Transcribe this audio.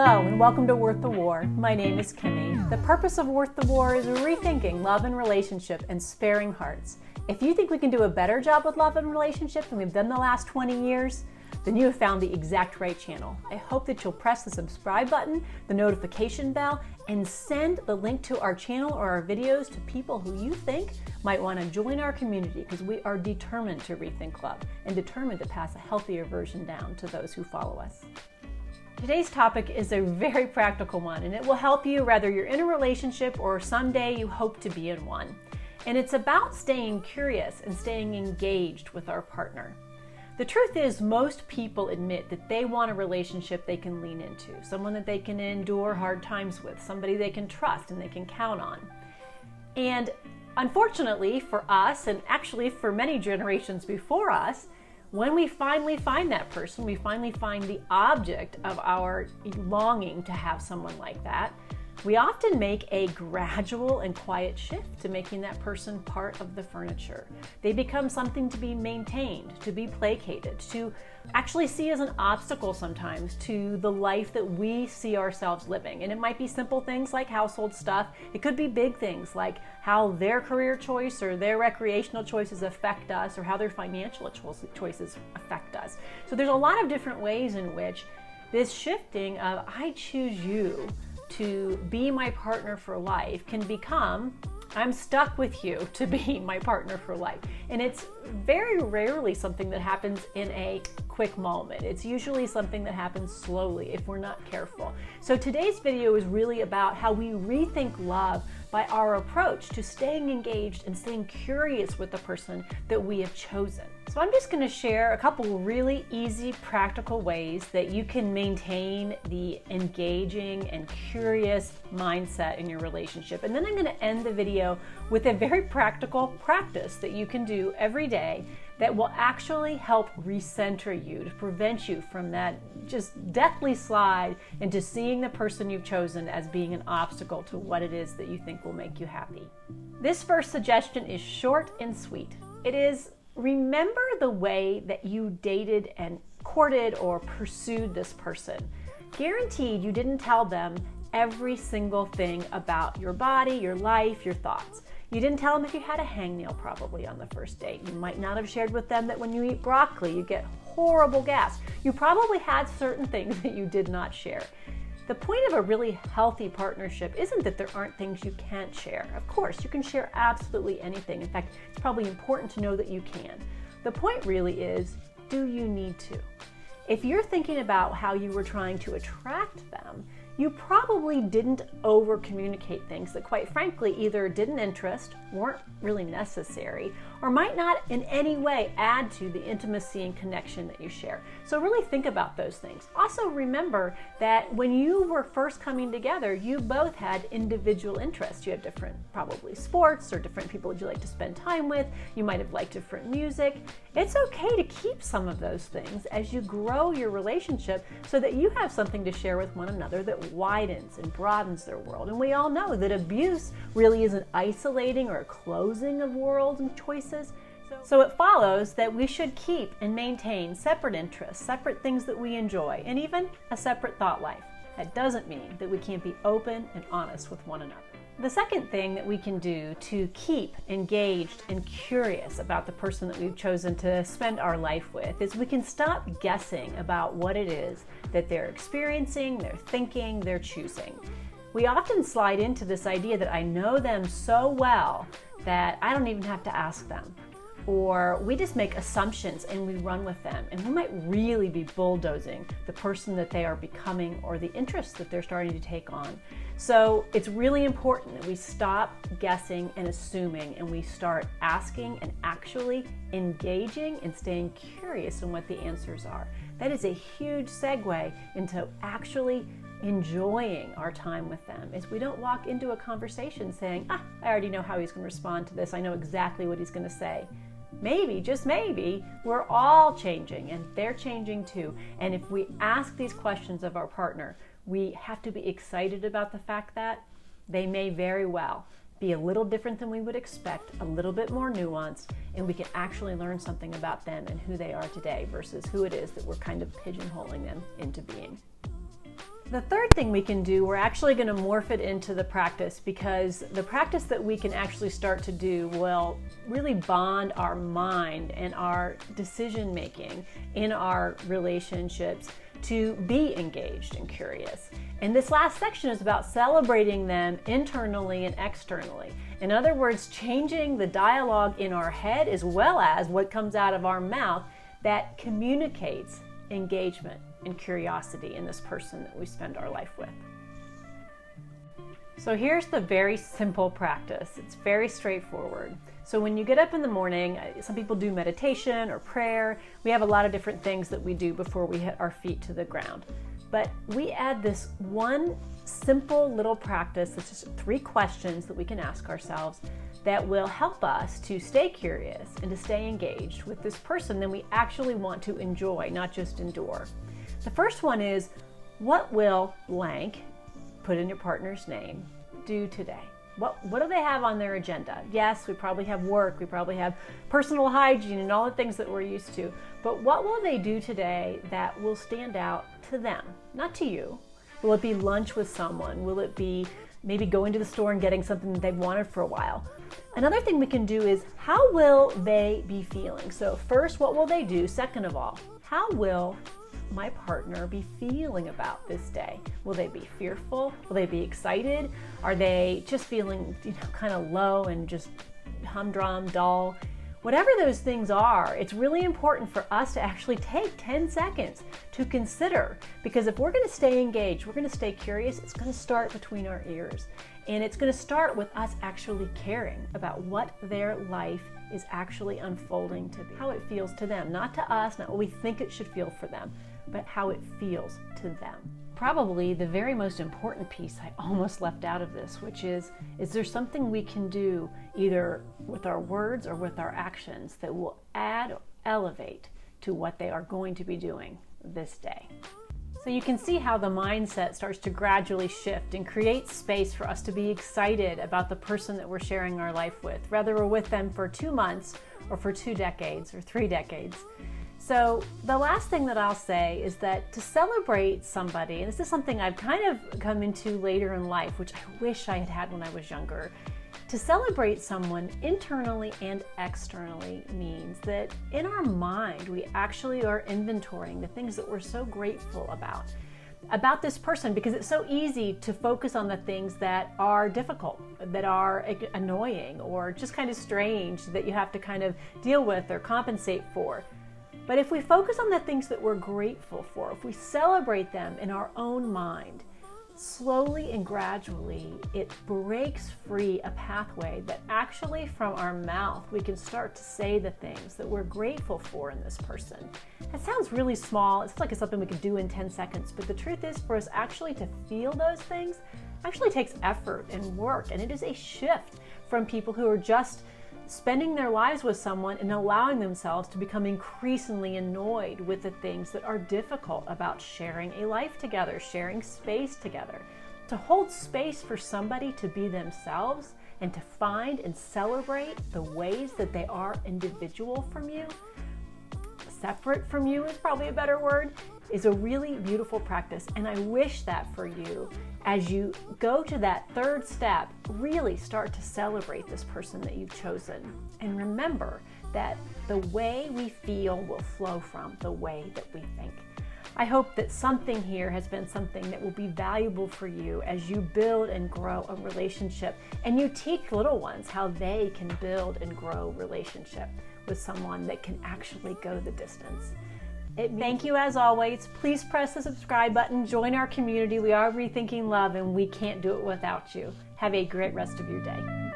Hello and welcome to Worth the War. My name is Kimmy. The purpose of Worth the War is rethinking love and relationship and sparing hearts. If you think we can do a better job with love and relationship than we've done the last 20 years, then you have found the exact right channel. I hope that you'll press the subscribe button, the notification bell, and send the link to our channel or our videos to people who you think might want to join our community, because we are determined to rethink love and determined to pass a healthier version down to those who follow us. Today's topic is a very practical one, and it will help you whether you're in a relationship or someday you hope to be in one. And it's about staying curious and staying engaged with our partner. The truth is, most people admit that they want a relationship they can lean into, someone that they can endure hard times with, somebody they can trust and they can count on. And unfortunately for us, and actually for many generations before us, when we finally find that person, we finally find the object of our longing to have someone like that, we often make a gradual and quiet shift to making that person part of the furniture. They become something to be maintained, to be placated, to actually see as an obstacle sometimes to the life that we see ourselves living. And it might be simple things like household stuff. It could be big things like how their career choice or their recreational choices affect us, or how their financial choices affect us. So there's a lot of different ways in which this shifting of I choose you to be my partner for life can become I'm stuck with you to be my partner for life. And it's very rarely something that happens in a quick moment. It's usually something that happens slowly if we're not careful. So today's video is really about how we rethink love by our approach to staying engaged and staying curious with the person that we have chosen. So I'm just going to share a couple really easy, practical ways that you can maintain the engaging and curious mindset in your relationship. And then I'm going to end the video with a very practical practice that you can do every day that will actually help recenter you, to prevent you from that just deathly slide into seeing the person you've chosen as being an obstacle to what it is that you think will make you happy. This first suggestion is short and sweet. It is, remember the way that you dated and courted or pursued this person. Guaranteed you didn't tell them every single thing about your body, your life, your thoughts. You didn't tell them if you had a hangnail probably on the first date. You might not have shared with them that when you eat broccoli, you get horrible gas. You probably had certain things that you did not share. The point of a really healthy partnership isn't that there aren't things you can't share. Of course, you can share absolutely anything. In fact, it's probably important to know that you can. The point really is, do you need to? If you're thinking about how you were trying to attract them, you probably didn't over-communicate things that, quite frankly, either didn't interest, weren't really necessary, or might not in any way add to the intimacy and connection that you share. So really think about those things. Also remember that when you were first coming together, you both had individual interests. You had different, probably sports, or different people that you like to spend time with. You might have liked different music. It's okay to keep some of those things as you grow your relationship so that you have something to share with one another that widens and broadens their world. And we all know that abuse really is an isolating or a closing of worlds and choices. So it follows that we should keep and maintain separate interests, separate things that we enjoy, and even a separate thought life. That doesn't mean that we can't be open and honest with one another. The second thing that we can do to keep engaged and curious about the person that we've chosen to spend our life with is we can stop guessing about what it is that they're experiencing, they're thinking, they're choosing. We often slide into this idea that I know them so well that I don't even have to ask them. Or we just make assumptions and we run with them, and we might really be bulldozing the person that they are becoming or the interests that they're starting to take on. So it's really important that we stop guessing and assuming, and we start asking and actually engaging and staying curious in what the answers are. That is a huge segue into actually enjoying our time with them, is we don't walk into a conversation saying, I already know how he's going to respond to this. I know exactly what he's going to say. Maybe, just maybe, we're all changing and they're changing too. And if we ask these questions of our partner, we have to be excited about the fact that they may very well be a little different than we would expect, a little bit more nuanced, and we can actually learn something about them and who they are today versus who it is that we're kind of pigeonholing them into being. The third thing we can do, we're actually going to morph it into the practice, because the practice that we can actually start to do will really bond our mind and our decision making in our relationships to be engaged and curious. And this last section is about celebrating them internally and externally. In other words, changing the dialogue in our head as well as what comes out of our mouth that communicates engagement and curiosity in this person that we spend our life with. So here's the very simple practice. It's very straightforward. So when you get up in the morning, some people do meditation or prayer. We have a lot of different things that we do before we hit our feet to the ground. But we add this one simple little practice. It's just 3 questions that we can ask ourselves that will help us to stay curious and to stay engaged with this person that we actually want to enjoy, not just endure. The first one is, what will blank, put in your partner's name, do today? What do they have on their agenda? Yes, we probably have work, we probably have personal hygiene and all the things that we're used to, but what will they do today that will stand out to them, not to you? Will it be lunch with someone? Will it be maybe going to the store and getting something that they've wanted for a while? Another thing we can do is, how will they be feeling? So first, what will they do? Second of all, how will my partner be feeling about this day? Will they be fearful? Will they be excited? Are they just feeling, kind of low and just humdrum, dull? Whatever those things are, it's really important for us to actually take 10 seconds to consider, because if we're going to stay engaged, we're going to stay curious, it's going to start between our ears. And it's going to start with us actually caring about what their life is actually unfolding to be, how it feels to them, not to us, not what we think it should feel for them, but how it feels to them. Probably the very most important piece I almost left out of this, which is there something we can do either with our words or with our actions that will add or elevate to what they are going to be doing this day? So you can see how the mindset starts to gradually shift and create space for us to be excited about the person that we're sharing our life with, whether we're with them for 2 months or for 2 decades or 3 decades. So the last thing that I'll say is that to celebrate somebody, and this is something I've kind of come into later in life, which I wish I had had when I was younger, to celebrate someone internally and externally means that in our mind, we actually are inventorying the things that we're so grateful about this person, because it's so easy to focus on the things that are difficult, that are annoying, or just kind of strange that you have to kind of deal with or compensate for. But if we focus on the things that we're grateful for, if we celebrate them in our own mind, slowly and gradually, it breaks free a pathway that actually from our mouth, we can start to say the things that we're grateful for in this person. That sounds really small. It's like it's something we could do in 10 seconds. But the truth is, for us actually to feel those things actually takes effort and work. And it is a shift from people who are just spending their lives with someone and allowing themselves to become increasingly annoyed with the things that are difficult about sharing a life together, sharing space together. To hold space for somebody to be themselves and to find and celebrate the ways that they are individual from you, separate from you is probably a better word, is a really beautiful practice. And I wish that for you as you go to that third step, really start to celebrate this person that you've chosen. And remember that the way we feel will flow from the way that we think. I hope that something here has been something that will be valuable for you as you build and grow a relationship, and you teach little ones how they can build and grow relationship with someone that can actually go the distance. Thank you as always. Please press the subscribe button, join our community. We are Rethinking Love, and we can't do it without you. Have a great rest of your day.